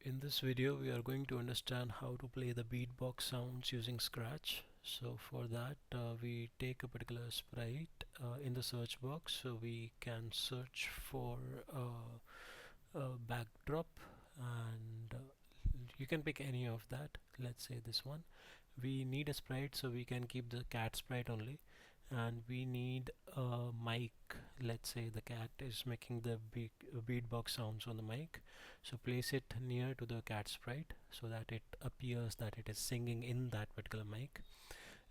In this video we are going to understand how to play the beatbox sounds using Scratch. So for that we take a particular sprite in the search box, so we can search for a backdrop, and you can pick any of that. Let's say this one. We need a sprite, so we can keep the cat sprite only, and we need a mic. Let's say the cat is making the beatbox sounds on the mic, so place it near to the cat sprite so that it appears that it is singing in that particular mic.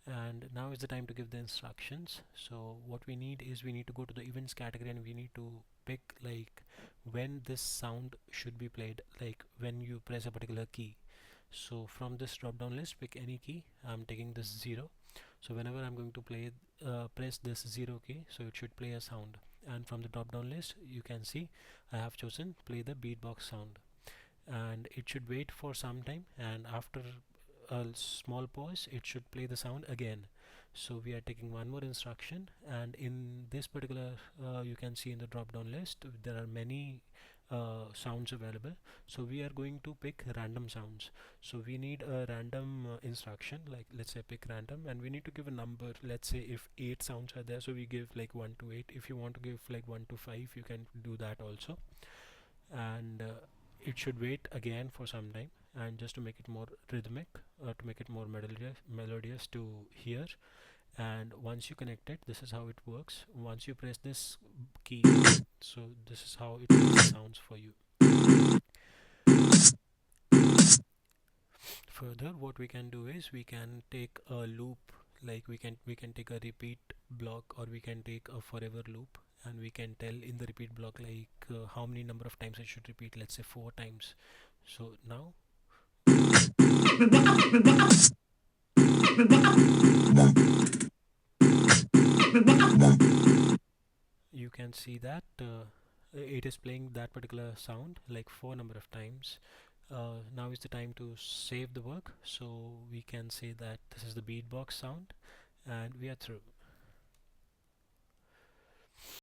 And now is the time to give the instructions. So what we need is we need to go to the events category, and we need to pick like when this sound should be played, like when you press a particular key. So from this drop down list, pick any key. I'm taking this 0. So whenever I'm going to play press this 0 key, so it should play a sound. And from the drop down list you can see I have chosen play the beatbox sound, and it should wait for some time, and after a small pause it should play the sound again. So we are taking one more instruction, and in this particular you can see in the drop down list there are many sounds available, so we are going to pick random sounds. So we need a random instruction, like let's say pick random, and we need to give a number. Let's say if 8 sounds are there, so we give like 1 to 8. If you want to give like 1 to 5, you can do that also. And it should wait again for some time, and just to make it more rhythmic, to make it more melodious to hear. And once you connect it, this is how it works. Once you press this key, so this is how it sounds for you. Further, what we can do is we can take a loop, like we can take a repeat block, or we can take a forever loop, and we can tell in the repeat block like how many number of times it should repeat. Let's say 4 times. So now you can see that it is playing that particular sound like 4 number of times. Now is the time to save the work, so we can say that this is the beatbox sound, and we are through.